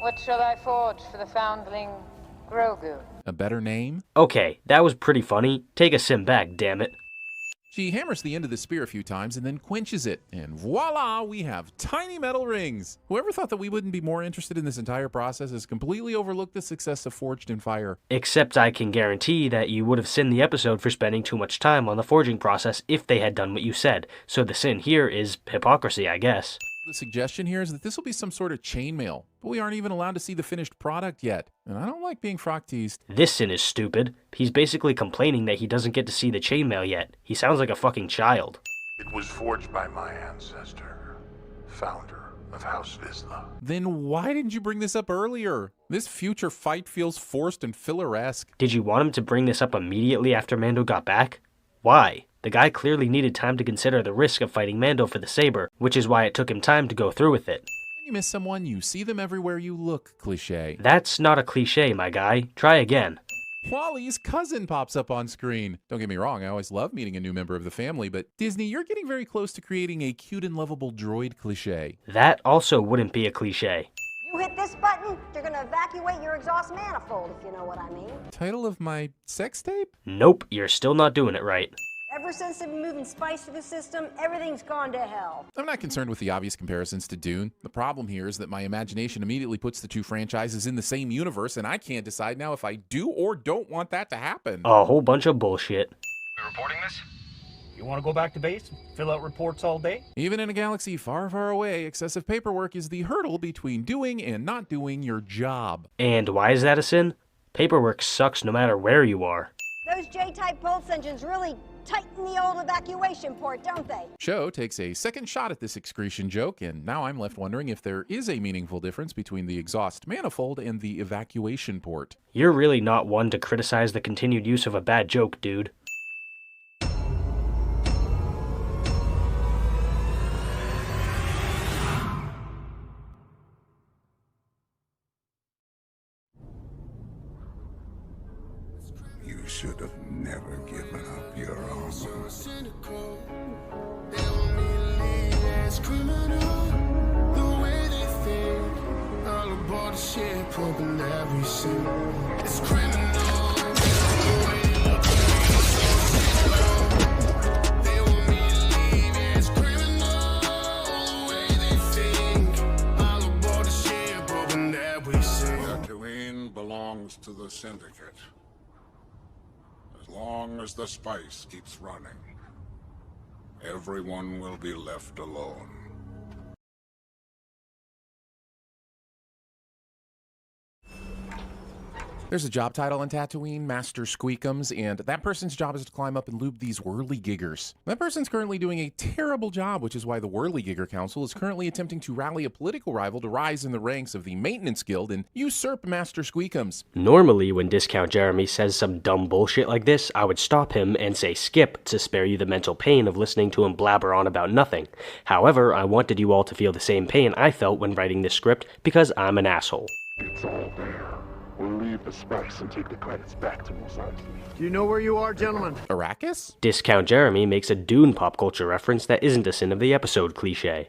What shall I forge for the foundling Grogu? A better name? Okay, that was pretty funny. Take a sim back, damn it. She hammers the end of the spear a few times and then quenches it, and voila, we have tiny metal rings. Whoever thought that we wouldn't be more interested in this entire process has completely overlooked the success of Forged in Fire. Except I can guarantee that you would have sinned the episode for spending too much time on the forging process if they had done what you said. So the sin here is hypocrisy, I guess. The suggestion here is that this will be some sort of chainmail, but we aren't even allowed to see the finished product yet, and I don't like being frock teased. This sin is stupid. He's basically complaining that he doesn't get to see the chainmail yet. He sounds like a fucking child. It was forged by my ancestor, founder of House Vizsla. Then why didn't you bring this up earlier? This future fight feels forced and filler-esque. Did you want him to bring this up immediately after Mando got back? Why? The guy clearly needed time to consider the risk of fighting Mando for the saber, which is why it took him time to go through with it. When you miss someone, you see them everywhere you look, cliché. That's not a cliché, my guy. Try again. Wally's cousin pops up on screen. Don't get me wrong, I always love meeting a new member of the family, but Disney, you're getting very close to creating a cute and lovable droid cliché. That also wouldn't be a cliché. You hit this button, you're gonna evacuate your exhaust manifold, if you know what I mean. Title of my sex tape? Nope, you're still not doing it right. Ever since they've been moving spice through the system, everything's gone to hell. I'm not concerned with the obvious comparisons to Dune. The problem here is that my imagination immediately puts the two franchises in the same universe, and I can't decide now if I do or don't want that to happen. A whole bunch of bullshit. We reporting this? You want to go back to base and fill out reports all day? Even in a galaxy far, far away, excessive paperwork is the hurdle between doing and not doing your job. And why is that a sin? Paperwork sucks no matter where you are. Those J-type pulse engines really tighten the old evacuation port, don't they? Show takes a second shot at this excretion joke, and now I'm left wondering if there is a meaningful difference between the exhaust manifold and the evacuation port. You're really not one to criticize the continued use of a bad joke, dude. You should have never given up your own. Tatooine belongs to the Syndicate. As long as the spice keeps running, everyone will be left alone. There's a job title on Tatooine, Master Squeakums, and that person's job is to climb up and lube these whirligiggers. That person's currently doing a terrible job, which is why the Whirligigger Council is currently attempting to rally a political rival to rise in the ranks of the Maintenance Guild and usurp Master Squeakums. Normally, when Discount Jeremy says some dumb bullshit like this, I would stop him and say skip to spare you the mental pain of listening to him blabber on about nothing. However, I wanted you all to feel the same pain I felt when writing this script because I'm an asshole. It's all there. We'll leave the specs and take the credits back to Mos Eisley. Do you know where you are, gentlemen? Arrakis? Discount Jeremy makes a Dune pop culture reference that isn't a sin of the episode cliche.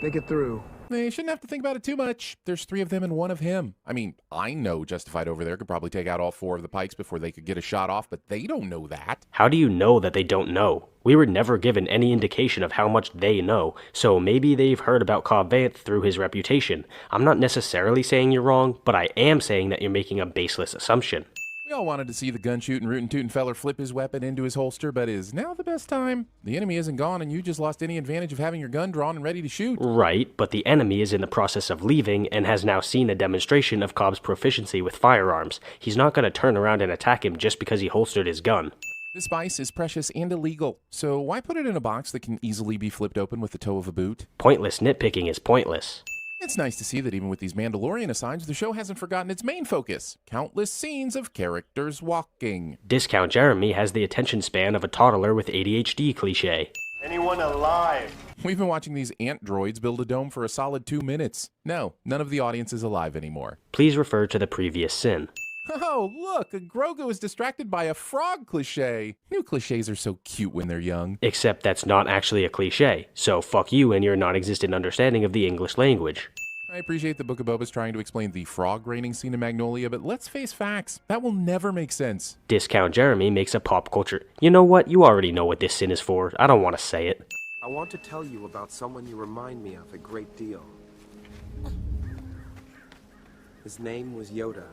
Make it through. They shouldn't have to think about it too much. There's 3 of them and 1 of him. I mean, I know Justified over there could probably take out all 4 of the Pikes before they could get a shot off, but they don't know that. How do you know that they don't know? We were never given any indication of how much they know, so maybe they've heard about Cobb Vanth through his reputation. I'm not necessarily saying you're wrong, but I am saying that you're making a baseless assumption. We all wanted to see the gun-shooting, rootin'-tootin' feller flip his weapon into his holster, but is now the best time? The enemy isn't gone, and you just lost any advantage of having your gun drawn and ready to shoot. Right, but the enemy is in the process of leaving and has now seen a demonstration of Cobb's proficiency with firearms. He's not going to turn around and attack him just because he holstered his gun. This spice is precious and illegal, so why put it in a box that can easily be flipped open with the toe of a boot? Pointless nitpicking is pointless. It's nice to see that even with these Mandalorian asides, the show hasn't forgotten its main focus, countless scenes of characters walking. Discount Jeremy has the attention span of a toddler with ADHD cliche. Anyone alive? We've been watching these ant droids build a dome for a solid 2 minutes. No, none of the audience is alive anymore. Please refer to the previous sin. Oh, look, Grogu is distracted by a frog cliche. New cliches are so cute when they're young. Except that's not actually a cliche, so fuck you and your non-existent understanding of the English language. I appreciate that Book of Boba's trying to explain the frog raining scene in Magnolia, but let's face facts. That will never make sense. Discount Jeremy makes a pop culture... You know what? You already know what this sin is for. I don't want to say it. I want to tell you about someone you remind me of a great deal. His name was Yoda.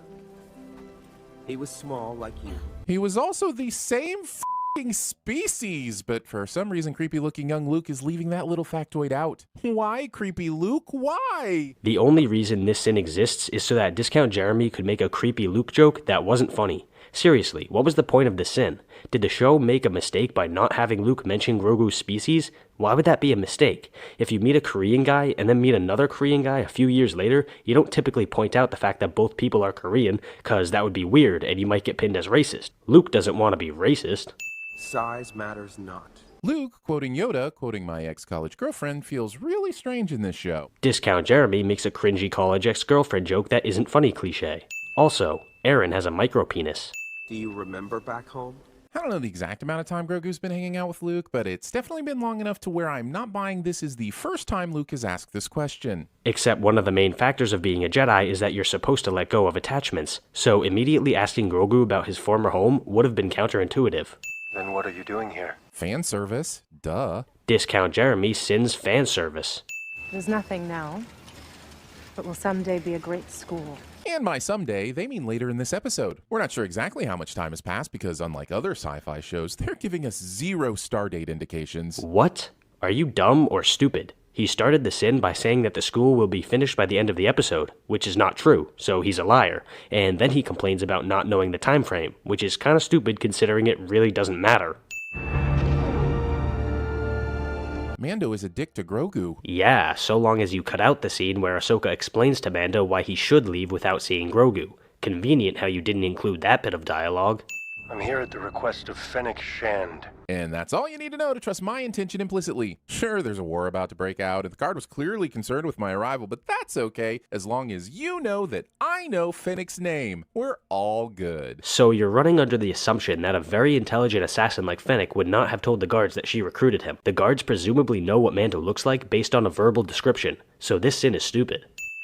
He was small like you. He was also the same f***ing species, but for some reason creepy-looking young Luke is leaving that little factoid out. Why, creepy Luke? Why? The only reason this sin exists is so that Discount Jeremy could make a creepy Luke joke that wasn't funny. Seriously, what was the point of the sin? Did the show make a mistake by not having Luke mention Grogu's species? Why would that be a mistake? If you meet a Korean guy and then meet another Korean guy a few years later, you don't typically point out the fact that both people are Korean, cause that would be weird and you might get pinned as racist. Luke doesn't want to be racist. Size matters not. Luke, quoting Yoda, quoting my ex-college girlfriend, feels really strange in this show. Discount Jeremy makes a cringy college ex-girlfriend joke that isn't funny cliche. Also, Aaron has a micro-penis. Do you remember back home? I don't know the exact amount of time Grogu's been hanging out with Luke, but it's definitely been long enough to where I'm not buying this is the first time Luke has asked this question. Except one of the main factors of being a Jedi is that you're supposed to let go of attachments, so immediately asking Grogu about his former home would have been counterintuitive. Then what are you doing here? Fan service, duh. Discount Jeremy sins fan service. There's nothing now, but will someday be a great school. And by someday, they mean later in this episode. We're not sure exactly how much time has passed because unlike other sci-fi shows, they're giving us 0 stardate indications. What? Are you dumb or stupid? He started the sin by saying that the school will be finished by the end of the episode, which is not true, so he's a liar. And then he complains about not knowing the time frame, which is kind of stupid considering it really doesn't matter. Mando is a dick to Grogu. Yeah, so long as you cut out the scene where Ahsoka explains to Mando why he should leave without seeing Grogu. Convenient how you didn't include that bit of dialogue. I'm here at the request of Fennec Shand. And that's all you need to know to trust my intention implicitly. Sure, there's a war about to break out, and the guard was clearly concerned with my arrival, but that's okay, as long as you know that I know Fennec's name. We're all good. So you're running under the assumption that a very intelligent assassin like Fennec would not have told the guards that she recruited him. The guards presumably know what Mando looks like based on a verbal description, so this sin is stupid.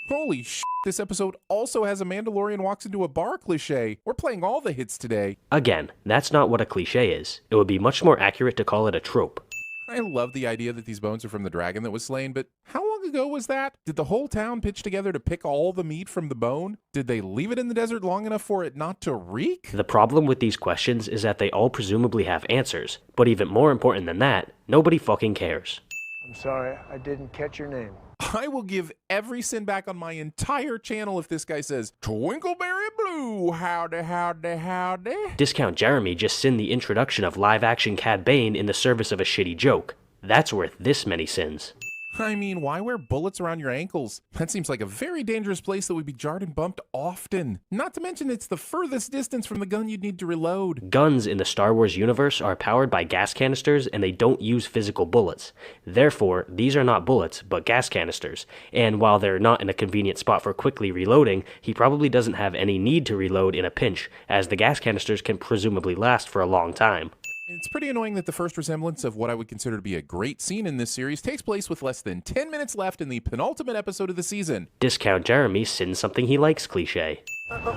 Holy shit, this episode also has a Mandalorian walks into a bar cliche. We're playing all the hits today. Again, that's not what a cliche is. It would be much more accurate to call it a trope. I love the idea that these bones are from the dragon that was slain, but how long ago was that? Did the whole town pitch together to pick all the meat from the bone? Did they leave it in the desert long enough for it not to reek? The problem with these questions is that they all presumably have answers, but even more important than that, nobody fucking cares. I'm sorry, I didn't catch your name. I will give every sin back on my entire channel if this guy says, Twinkleberry Blue, howdy, howdy, howdy. Discount Jeremy just sinned the introduction of live-action Cad Bane in the service of a shitty joke. That's worth this many sins. I mean, why wear bullets around your ankles? That seems like a very dangerous place that would be jarred and bumped often. Not to mention it's the furthest distance from the gun you'd need to reload. Guns in the Star Wars universe are powered by gas canisters and they don't use physical bullets. Therefore, these are not bullets, but gas canisters. And while they're not in a convenient spot for quickly reloading, he probably doesn't have any need to reload in a pinch, as the gas canisters can presumably last for a long time. It's pretty annoying that the first resemblance of what I would consider to be a great scene in this series takes place with less than 10 minutes left in the penultimate episode of the season. Discount Jeremy sins something he likes cliche.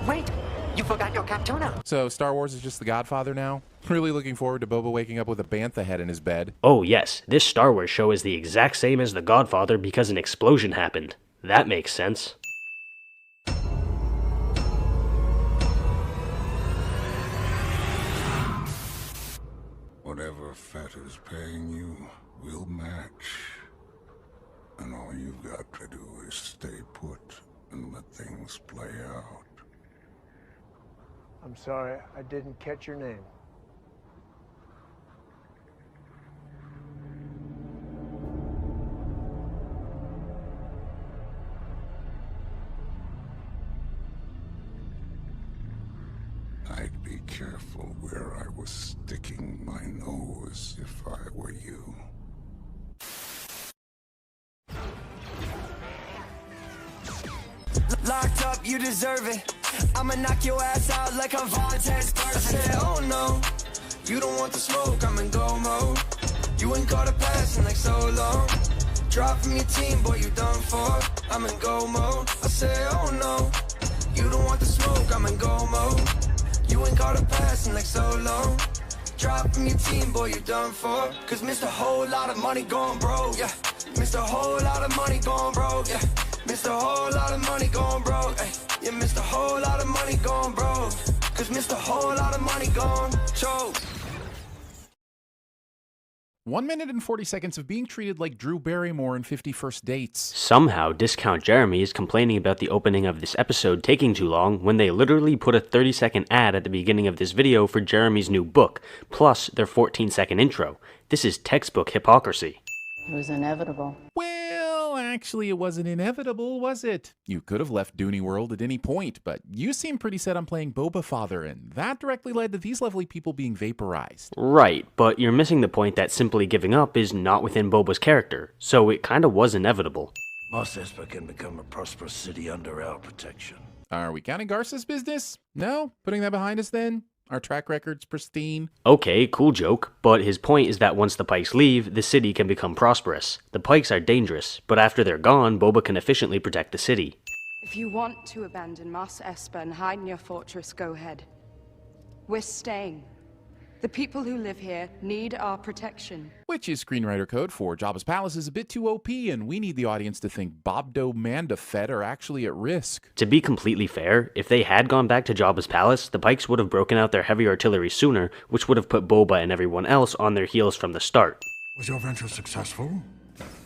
Wait, you forgot your cap tuna. So Star Wars is just the Godfather now? Really looking forward to Boba waking up with a bantha head in his bed. Oh yes, this Star Wars show is the exact same as The Godfather because an explosion happened. That makes sense. Whatever Fett is paying you, we'll match. And all you've got to do is stay put and let things play out. I'm sorry, I didn't catch your name. I'd be careful where I was sticking my nose if I were you. Locked up, you deserve it. I'ma knock your ass out like a Vontaze person. I said, oh no, you don't want the smoke, I'm in go mode. You ain't got a pass in like so long. Drop from your team, boy, you done for. I'm in go mode. I said, oh no, you don't want the smoke, I'm in go mode. You ain't got a pass in like so long. Drop from your team, boy, you done for. Cause missed a whole lot of money going broke, yeah. Missed a whole lot of money going broke, yeah. Missed a whole lot of money going broke, ay. You missed a whole lot of money going broke. Cause missed a whole lot of money going choke. 1 minute and 40 seconds of being treated like Drew Barrymore in 50 First Dates. Somehow, Discount Jeremy is complaining about the opening of this episode taking too long when they literally put a 30-second ad at the beginning of this video for Jeremy's new book, plus their 14-second intro. This is textbook hypocrisy. It was inevitable. Well, actually, it wasn't inevitable, was it? You could have left Dooney World at any point, but you seem pretty set on playing Boba Father, and that directly led to these lovely people being vaporized. Right, but you're missing the point that simply giving up is not within Boba's character, so it kinda was inevitable. Mos Espa can become a prosperous city under our protection. Are we counting Garza's business? No? Putting that behind us then? Our track record's pristine. Okay, cool joke, but his point is that once the Pikes leave, the city can become prosperous. The Pikes are dangerous, but after they're gone, Boba can efficiently protect the city. If you want to abandon Mos Espa and hide in your fortress, go ahead. We're staying. The people who live here need our protection. Which is screenwriter code for Jabba's palace is a bit too OP, and we need the audience to think Bobdo Manda Fett are actually at risk. To be completely fair, if they had gone back to Jabba's palace, the Pikes would have broken out their heavy artillery sooner, which would have put Boba and everyone else on their heels from the start. Was your venture successful?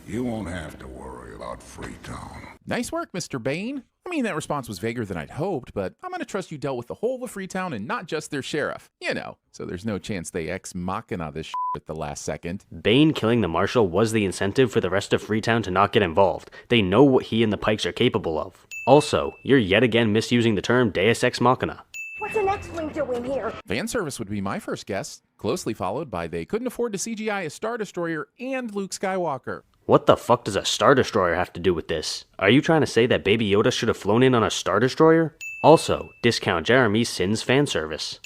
You won't have to worry about Freetown. Nice work, Mr. Bane. I mean, that response was vaguer than I'd hoped, but I'm gonna trust you dealt with the whole of Freetown and not just their sheriff. You know, so there's no chance they ex machina this shit at the last second. Bane killing the marshal was the incentive for the rest of Freetown to not get involved. They know what he and the Pikes are capable of. Also, you're yet again misusing the term Deus Ex Machina. What's an X-Wing doing here? Fan service would be my first guess, closely followed by they couldn't afford to CGI a Star Destroyer and Luke Skywalker. What the fuck does a Star Destroyer have to do with this? Are you trying to say that Baby Yoda should have flown in on a Star Destroyer? Also, Discount Jeremy sins fan service.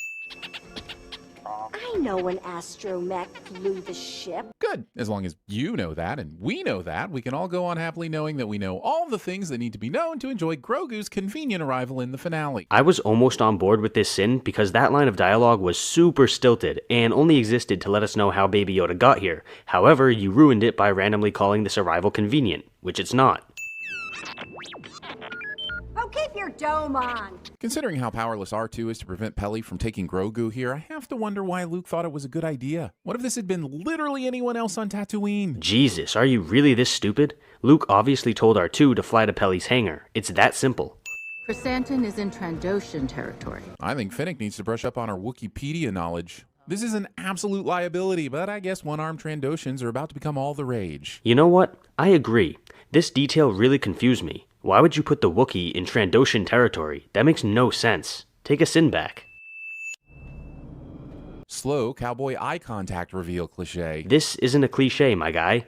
I know an astromech flew the ship. Good. As long as you know that and we know that, we can all go on happily knowing that we know all the things that need to be known to enjoy Grogu's convenient arrival in the finale. I was almost on board with this sin because that line of dialogue was super stilted and only existed to let us know how Baby Yoda got here. However, you ruined it by randomly calling this arrival convenient, which it's not. Oh, keep your dome on. Considering how powerless R2 is to prevent Peli from taking Grogu here, I have to wonder why Luke thought it was a good idea. What if this had been literally anyone else on Tatooine? Jesus, are you really this stupid? Luke obviously told R2 to fly to Peli's hangar. It's that simple. Chrysanthemum is in Trandoshan territory. I think Finnick needs to brush up on her Wikipedia knowledge. This is an absolute liability, but I guess one-armed Trandoshans are about to become all the rage. You know what? I agree. This detail really confused me. Why would you put the Wookiee in Trandoshan territory? That makes no sense. Take a sin back. Slow cowboy eye contact reveal cliche. This isn't a cliche, my guy.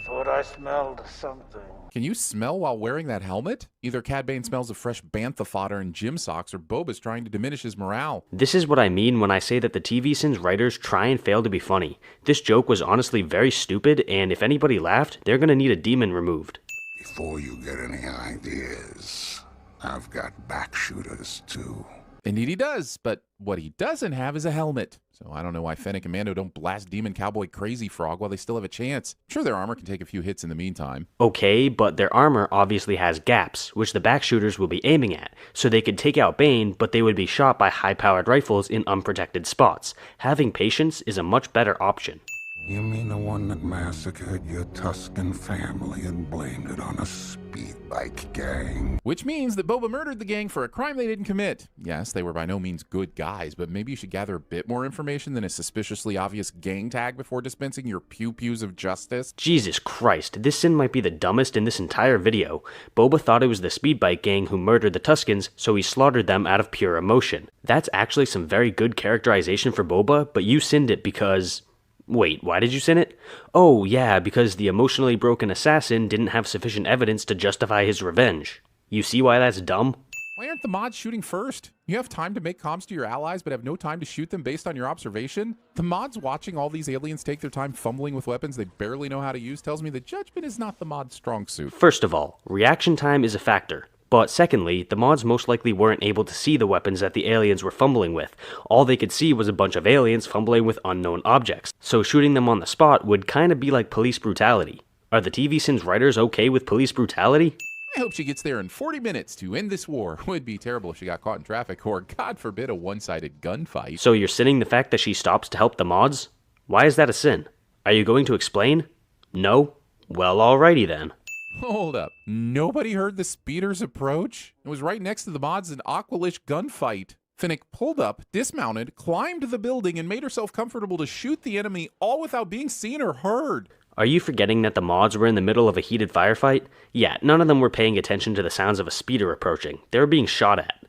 Thought I smelled something. Can you smell while wearing that helmet? Either Cad Bane smells of fresh bantha fodder and gym socks, or Boba's trying to diminish his morale. This is what I mean when I say that the TV Sins writers try and fail to be funny. This joke was honestly very stupid, and if anybody laughed, they're gonna need a demon removed. Before you get any ideas, I've got back shooters too. Indeed he does, but what he doesn't have is a helmet. So I don't know why Fennec and Mando don't blast Demon Cowboy Crazy Frog while they still have a chance. I'm sure their armor can take a few hits in the meantime. Okay, but their armor obviously has gaps, which the back shooters will be aiming at, so they could take out Bane, but they would be shot by high-powered rifles in unprotected spots. Having patience is a much better option. You mean the one that massacred your Tuscan family and blamed it on a speed bike gang? Which means that Boba murdered the gang for a crime they didn't commit. Yes, they were by no means good guys, but maybe you should gather a bit more information than a suspiciously obvious gang tag before dispensing your pew-pews of justice. Jesus Christ, this sin might be the dumbest in this entire video. Boba thought it was the speed bike gang who murdered the Tuscans, so he slaughtered them out of pure emotion. That's actually some very good characterization for Boba, but you sinned it because... Wait, why did you sin it? Oh, yeah, because the emotionally broken assassin didn't have sufficient evidence to justify his revenge. You see why that's dumb? Why aren't the mods shooting first? You have time to make comms to your allies, but have no time to shoot them based on your observation? The mods watching all these aliens take their time fumbling with weapons they barely know how to use tells me that judgment is not the mod's strong suit. First of all, reaction time is a factor. But secondly, the mods most likely weren't able to see the weapons that the aliens were fumbling with. All they could see was a bunch of aliens fumbling with unknown objects. So shooting them on the spot would kinda be like police brutality. Are the TV Sins writers okay with police brutality? I hope she gets there in 40 minutes to end this war. Would be terrible if she got caught in traffic, or God forbid a one-sided gunfight. So you're sinning the fact that she stops to help the mods? Why is that a sin? Are you going to explain? No? Well, alrighty then. Hold up. Nobody heard the speeders approach? It was right next to the mods in Aqualish gunfight. Finnick pulled up, dismounted, climbed the building, and made herself comfortable to shoot the enemy, all without being seen or heard. Are you forgetting that the mods were in the middle of a heated firefight? Yeah, none of them were paying attention to the sounds of a speeder approaching. They were being shot at.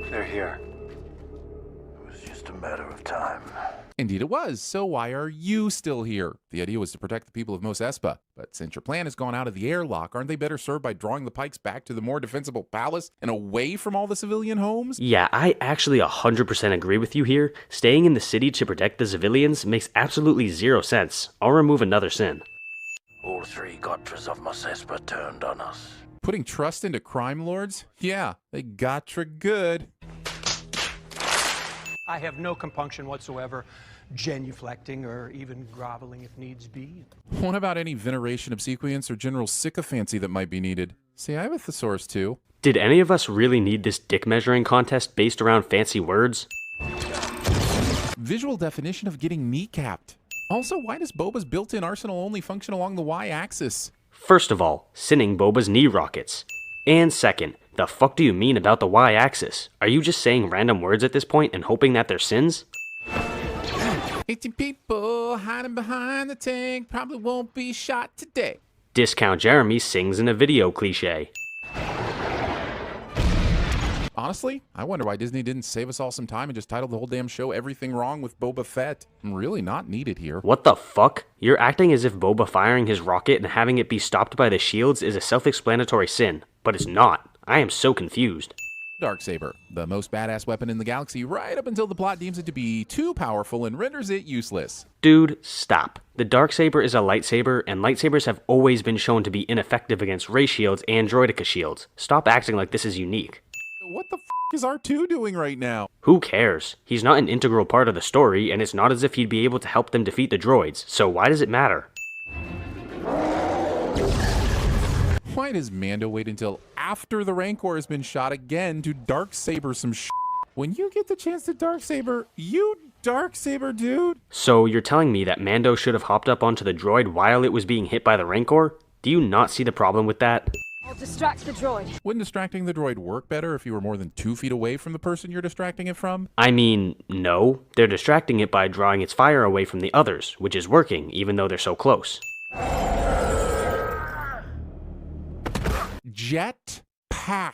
They're here. It was just a matter of time. Indeed it was, so why are you still here? The idea was to protect the people of Mos Espa, but since your plan has gone out of the airlock, aren't they better served by drawing the Pikes back to the more defensible palace and away from all the civilian homes? Yeah, I actually 100% agree with you here. Staying in the city to protect the civilians makes absolutely zero sense. I'll remove another sin. All three Gotras of Mos Espa turned on us. Putting trust into crime lords? Yeah, they gotcha good. I have no compunction whatsoever, genuflecting or even groveling if needs be. What about any veneration, obsequience, or general sycophancy that might be needed? See, I have a thesaurus too. Did any of us really need this dick measuring contest based around fancy words? Visual definition of getting kneecapped. Also, why does Boba's built-in arsenal only function along the Y-axis? First of all, sinning Boba's knee rockets. And second, the fuck do you mean about the Y-axis? Are you just saying random words at this point and hoping that they're sins? 18 people hiding behind the tank probably won't be shot today. Discount Jeremy sings in a video cliche. Honestly, I wonder why Disney didn't save us all some time and just title the whole damn show Everything Wrong with Boba Fett. I'm really not needed here. What the fuck? You're acting as if Boba firing his rocket and having it be stopped by the shields is a self-explanatory sin, but it's not. I am so confused. Darksaber, the most badass weapon in the galaxy right up until the plot deems it to be too powerful and renders it useless. Dude, stop. The Darksaber is a lightsaber, and lightsabers have always been shown to be ineffective against ray shields and droideka shields. Stop acting like this is unique. What the f*** is R2 doing right now? Who cares? He's not an integral part of the story, and it's not as if he'd be able to help them defeat the droids, so why does it matter? Why does Mando wait until after the Rancor has been shot again to Darksaber some shit? When you get the chance to Darksaber, you Darksaber, dude. So you're telling me that Mando should have hopped up onto the droid while it was being hit by the Rancor? Do you not see the problem with that? I'll distract the droid. Wouldn't distracting the droid work better if you were more than 2 feet away from the person you're distracting it from? I mean, no. They're distracting it by drawing its fire away from the others, which is working, even though they're so close. Jetpack.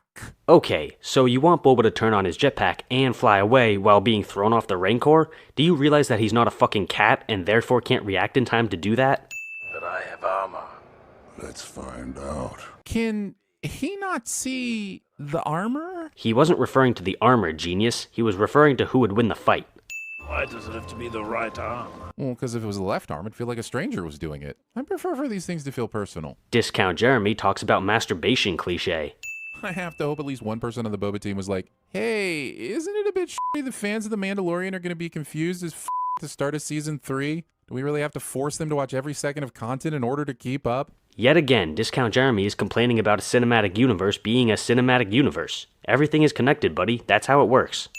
Okay, so you want Boba to turn on his jetpack and fly away while being thrown off the Rancor? Do you realize that he's not a fucking cat and therefore can't react in time to do that? But I have armor. Let's find out. Can he not see the armor? He wasn't referring to the armor, genius. He was referring to who would win the fight. Why does it have to be the right arm? Well, because if it was the left arm, it'd feel like a stranger was doing it. I prefer for these things to feel personal. Discount Jeremy talks about masturbation cliche. I have to hope at least one person on the Boba team was like, hey, isn't it a bit shitty the fans of The Mandalorian are going to be confused as to start of season 3? Do we really have to force them to watch every second of content in order to keep up? Yet again, Discount Jeremy is complaining about a cinematic universe being a cinematic universe. Everything is connected, buddy. That's how it works.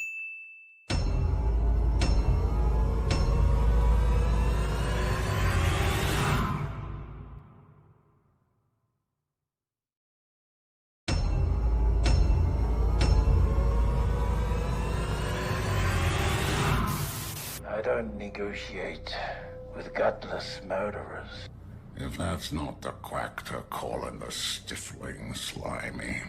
I don't negotiate with gutless murderers. If that's not the quack to call in the stifling slimy.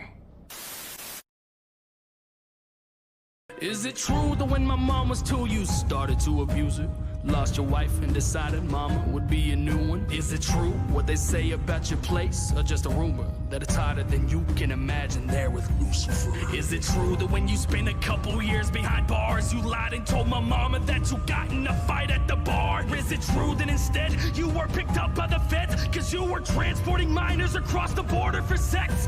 Is it true that when my mom was 2, you started to abuse her? Lost your wife and decided mama would be a new one? Is it true what they say about your place? Or just a rumor that it's hotter than you can imagine there with Lucifer? Is it true that when you spent a couple years behind bars, you lied and told my mama that you got in a fight at the bar? Is it true that instead you were picked up by the feds cause you were transporting minors across the border for sex?